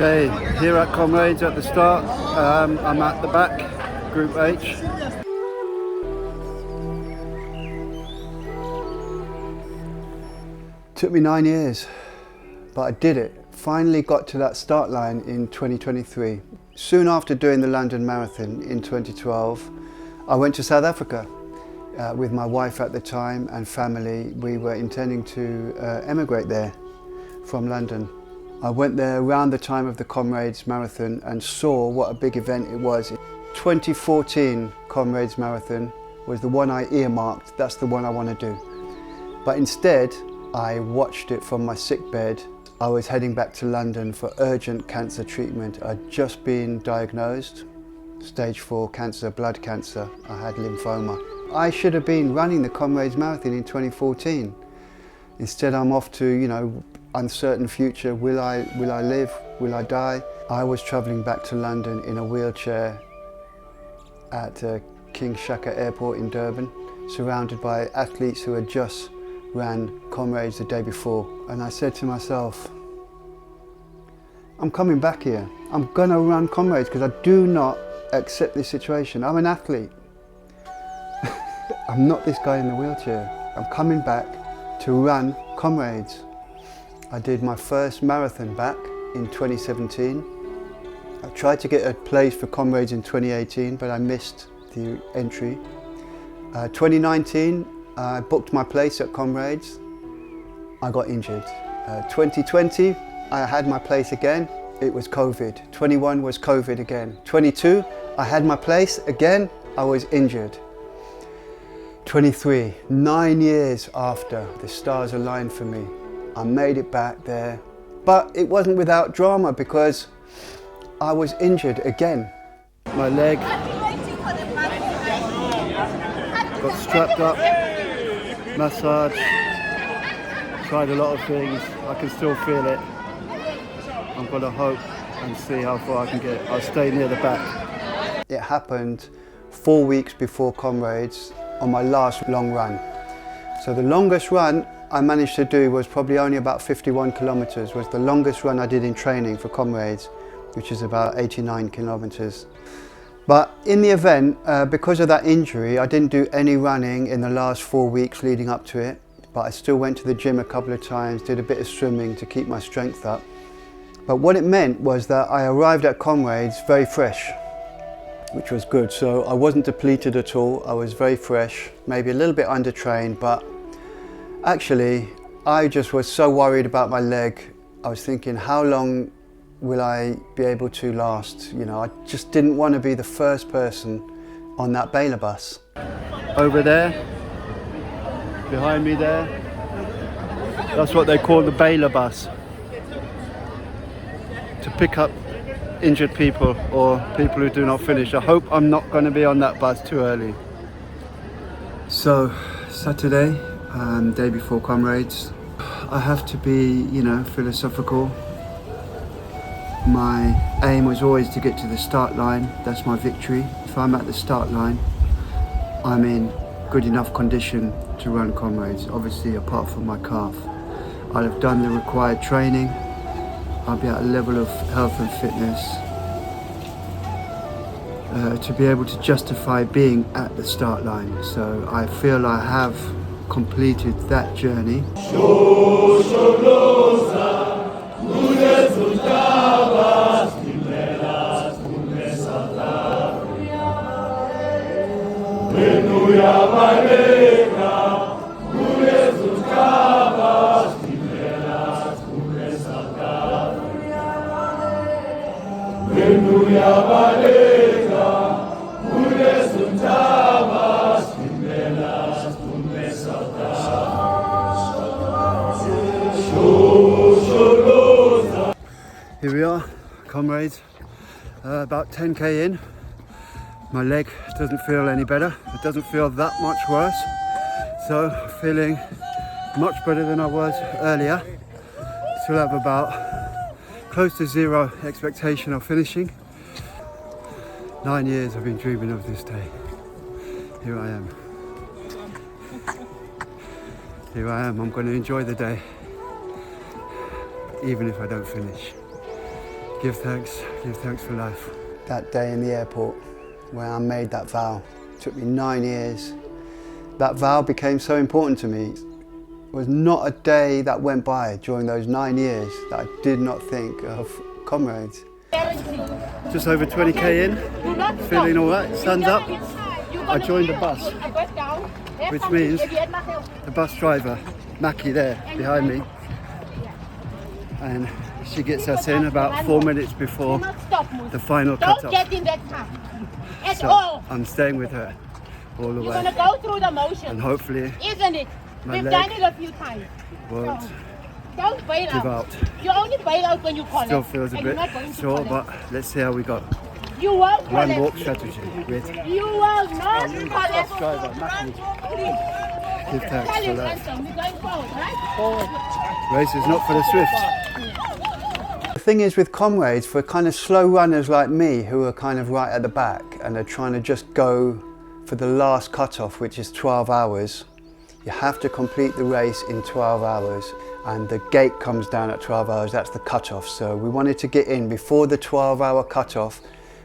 Okay, here at Comrades at the start. I'm at the back, Group H. Took me 9 years, but I did it. Finally got to that start line in 2023. Soon after doing the London Marathon in 2012, I went to South Africa with my wife at the time and family. We were intending to emigrate there from London. I went there around the time of the Comrades Marathon and saw what a big event it was. 2014 Comrades Marathon was the one I earmarked. That's the one I want to do. But instead, I watched it from my sickbed. I was heading back to London for urgent cancer treatment. I'd just been diagnosed, stage 4 cancer, blood cancer. I had lymphoma. I should have been running the Comrades Marathon in 2014. Instead, I'm off to, uncertain future. Will I live? Will I die? I was travelling back to London in a wheelchair at King Shaka Airport in Durban, surrounded by athletes who had just ran Comrades the day before. And I said to myself, I'm coming back here. I'm gonna run Comrades because I do not accept this situation. I'm an athlete. I'm not this guy in the wheelchair. I'm coming back to run Comrades. I did my first marathon back in 2017. I tried to get a place for Comrades in 2018, but I missed the entry. 2019, I booked my place at Comrades. I got injured. 2020, I had my place again. It was COVID. 21 was COVID again. 22, I had my place again. I was injured. 23, 9 years after, the stars aligned for me. I made it back there, but it wasn't without drama because I was injured again. My leg got strapped up, massage, tried a lot of things. I can still feel it. I'm gonna hope and see how far I can get. I'll stay near the back. It happened 4 weeks before Comrades on my last long run. So the longest run I managed to do was probably only about 51 kilometers, was the longest run I did in training for Comrades, which is about 89 kilometers. But in the event, because of that injury, I didn't do any running in the last 4 weeks leading up to it, but I still went to the gym a couple of times, did a bit of swimming to keep my strength up. But what it meant was that I arrived at Comrades very fresh, which was good. So I wasn't depleted at all. I was very fresh, maybe a little bit undertrained, but actually, I just was so worried about my leg. I was thinking, how long will I be able to last? I just didn't want to be the first person on that Baylor bus. Over there, behind me there, that's what they call the Baylor bus. To pick up injured people or people who do not finish. I hope I'm not going to be on that bus too early. So, Saturday, day before Comrades. I have to be, philosophical. My aim was always to get to the start line. That's my victory. If I'm at the start line, I'm in good enough condition to run Comrades, obviously apart from my calf. I'll have done the required training. I'll be at a level of health and fitness to be able to justify being at the start line. So I feel I have completed that journey. Here we are, Comrades, about 10k in. My leg doesn't feel any better. It doesn't feel that much worse. So feeling much better than I was earlier. Still have about close to zero expectation of finishing. 9 years I've been dreaming of this day. Here I am. Here I am. I'm going to enjoy the day, even if I don't finish. Give thanks for life. That day in the airport where I made that vow, it took me 9 years. That vow became so important to me. There was not a day that went by during those 9 years that I did not think of Comrades. Just over 20k in, feeling all right, sun's up. I joined the bus, which means the bus driver, Mackie there behind me, and she gets us in about 4 minutes before the final cut-off. So I'm staying with her all the way. You're gonna go through the motion, and hopefully, isn't it? We've done it a few times. Won't don't bail give out. out. You only bail out when you collect. Still feels a bit sore, but let's see how we go. You won't collect. One walk strategy with You will not collect. driver, Mackie. Give thanks Tell for you that. something. We're going forward, right? Race is not for the swift. The thing is with Comrades, for kind of slow runners like me who are kind of right at the back and are trying to just go for the last cut-off, which is 12 hours, you have to complete the race in 12 hours and the gate comes down at 12 hours, that's the cut-off. So we wanted to get in before the 12-hour cut-off,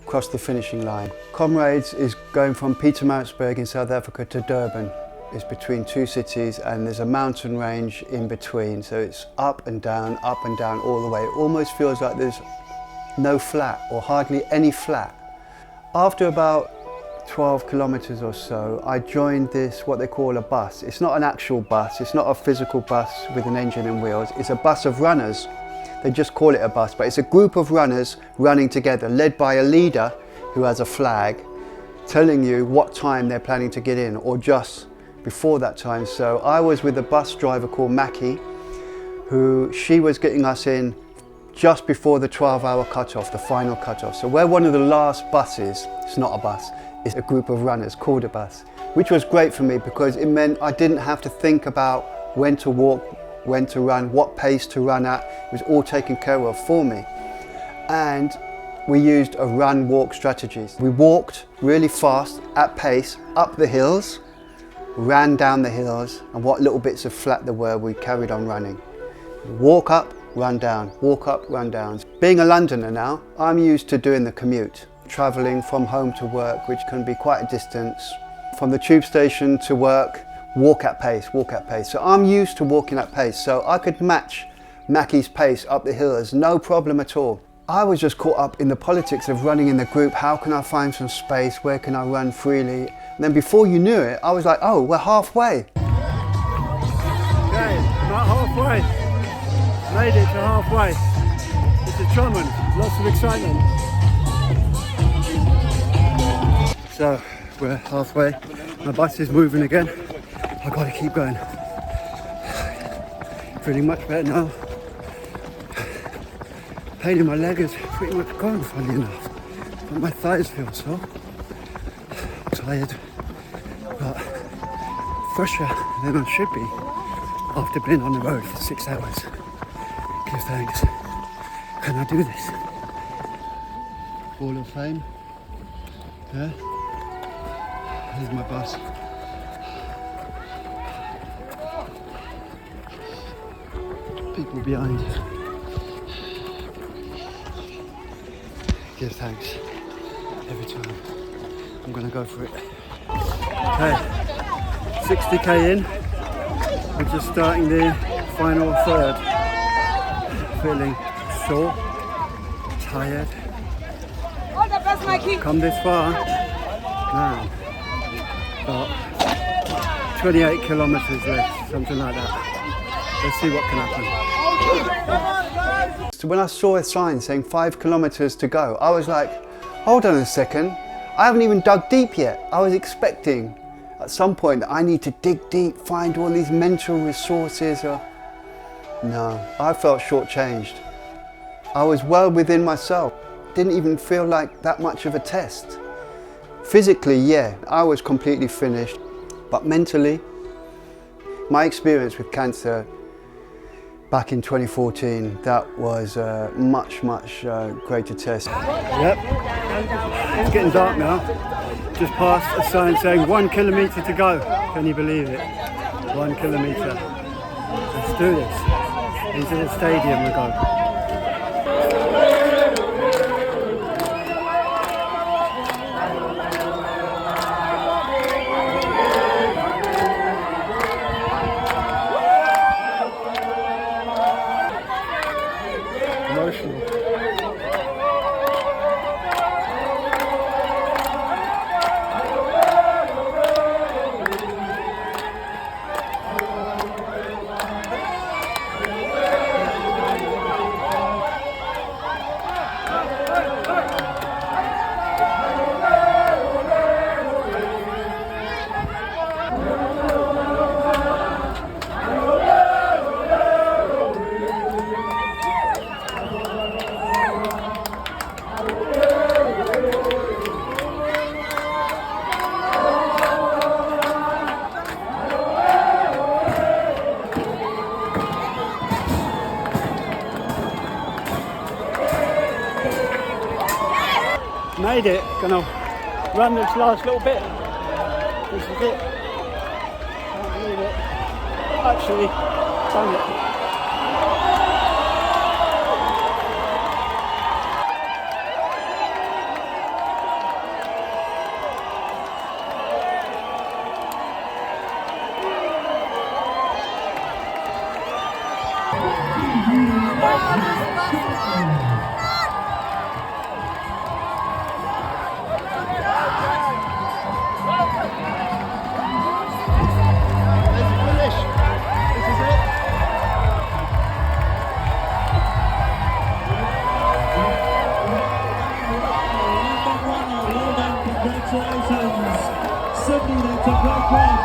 across the finishing line. Comrades is going from Pietermaritzburg in South Africa to Durban. It's between two cities and there's a mountain range in between. So it's up and down all the way. It almost feels like there's no flat or hardly any flat. After about 12 kilometers or so, I joined this, what they call a bus. It's not an actual bus, it's not a physical bus with an engine and wheels, it's a bus of runners. They just call it a bus, but it's a group of runners running together, led by a leader who has a flag, telling you what time they're planning to get in, or just before that time. So I was with a bus driver called Mackie, she was getting us in just before the 12-hour cut-off, the final cut-off. So we're one of the last buses. It's not a bus, it's a group of runners called a bus, which was great for me because it meant I didn't have to think about when to walk, when to run, what pace to run at. It was all taken care of for me. And we used a run-walk strategies. We walked really fast, at pace, up the hills, ran down the hills, and what little bits of flat there were, we carried on running. Walk up, run down, walk up, run down. Being a Londoner now, I'm used to doing the commute, travelling from home to work, which can be quite a distance. From the tube station to work, walk at pace, walk at pace. So I'm used to walking at pace, so I could match Mackie's pace up the hills, no problem at all. I was just caught up in the politics of running in the group. How can I find some space? Where can I run freely? And then before you knew it, I was like, oh, we're halfway. Okay, about halfway. Made it to halfway. It's a Drummond, lots of excitement. So, we're halfway. My bus is moving again. I've got to keep going. Feeling much better now. Pain in my leg is pretty much gone, funny enough. But my thighs feel sore. Tired, but fresher than I should be after being on the road for 6 hours. Give thanks. Can I do this? Hall of Fame. Yeah. Here's my bus. People behind. Give thanks every time. I'm gonna go for it. Okay, 60k in. We're just starting the final third. Feeling sore, tired. All the best, Mikey. Come this far now. About 28 kilometers left, something like that. Let's see what can happen. So when I saw a sign saying 5 kilometers to go, I was like, hold on a second. I haven't even dug deep yet. I was expecting at some point that I need to dig deep, find all these mental resources. No, I felt shortchanged. I was well within myself. Didn't even feel like that much of a test. Physically, yeah, I was completely finished. But mentally, my experience with cancer back in 2014, that was a much greater test. Yep, it's getting dark now. Just past a sign saying 1 kilometre to go. Can you believe it? 1 kilometre. Let's do this. Into the stadium we go. Made it. Gonna run this last little bit. This is it. Can't believe it. Actually, done it. Congratulations, Sydney, that's a great one.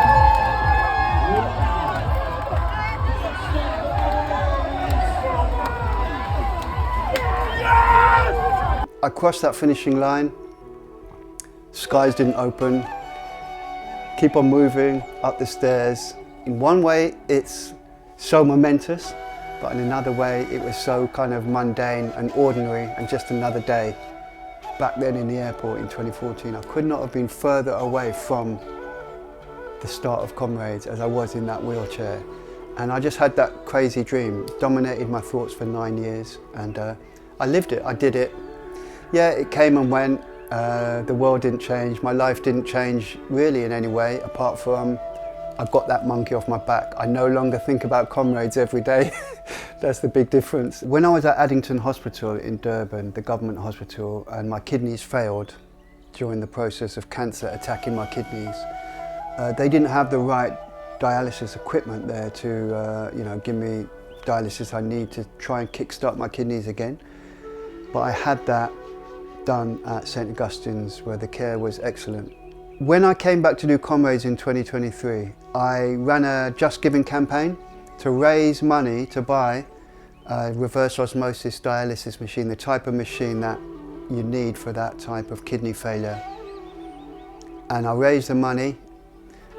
I crossed that finishing line, skies didn't open, keep on moving up the stairs. In one way it's so momentous, but in another way it was so kind of mundane and ordinary and just another day. Back then in the airport in 2014, I could not have been further away from the start of Comrades as I was in that wheelchair. And I just had that crazy dream, dominated my thoughts for 9 years, and I lived it, I did it. Yeah, it came and went, the world didn't change, my life didn't change really in any way, apart from I got that monkey off my back. I no longer think about Comrades every day. That's the big difference. When I was at Addington Hospital in Durban, the government hospital, and my kidneys failed during the process of cancer attacking my kidneys, they didn't have the right dialysis equipment there to give me dialysis I need to try and kickstart my kidneys again. But I had that done at St Augustine's, where the care was excellent. When I came back to do Comrades in 2023, I ran a Just Giving campaign to raise money to buy a reverse osmosis dialysis machine, the type of machine that you need for that type of kidney failure. And I raised the money,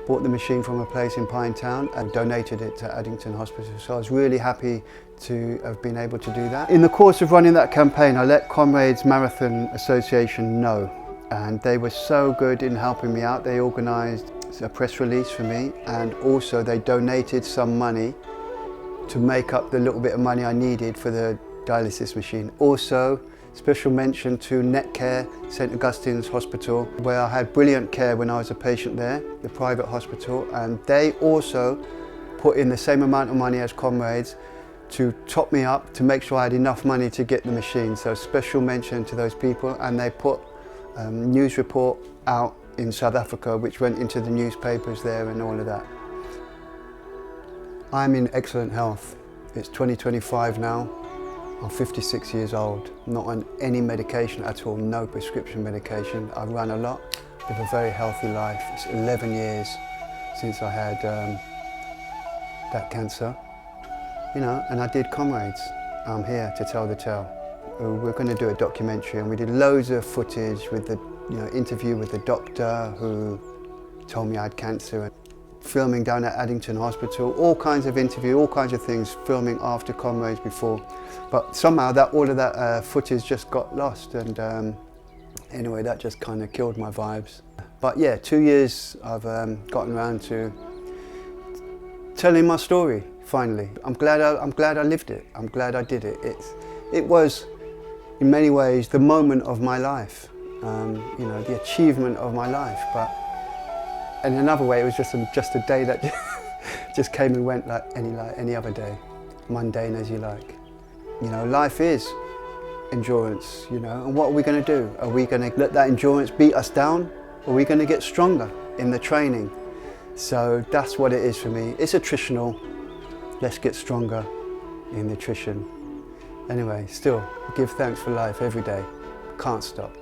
bought the machine from a place in Pinetown and donated it to Addington Hospital. So I was really happy to have been able to do that. In the course of running that campaign, I let Comrades Marathon Association know, and they were so good in helping me out. They organised a press release for me, and also they donated some money to make up the little bit of money I needed for the dialysis machine. Also, special mention to Netcare, St Augustine's Hospital, where I had brilliant care when I was a patient there, the private hospital, and they also put in the same amount of money as Comrades to top me up, to make sure I had enough money to get the machine. So special mention to those people, and they put a news report out in South Africa which went into the newspapers there and all of that. I'm in excellent health. It's 2025 now. I'm 56 years old, not on any medication at all, no prescription medication. I run a lot, live a very healthy life. It's 11 years since I had that cancer, and I did Comrades. I'm here to tell the tale. We're going to do a documentary, and we did loads of footage with the interview with the doctor who told me I had cancer, and filming down at Addington Hospital, all kinds of interview, all kinds of things, filming after Comrades, before. But somehow all of that footage just got lost, and anyway, that just kind of killed my vibes. But yeah, 2 years I've gotten around to telling my story, finally. I'm glad I lived it. I'm glad I did it. It was, in many ways, the moment of my life, the achievement of my life. But in another way, it was just a day that just came and went like any other day, mundane as you like. Life is endurance, and what are we going to do? Are we going to let that endurance beat us down? Or are we going to get stronger in the training? So that's what it is for me. It's attritional. Let's get stronger in nutrition. Anyway, still, give thanks for life every day. Can't stop.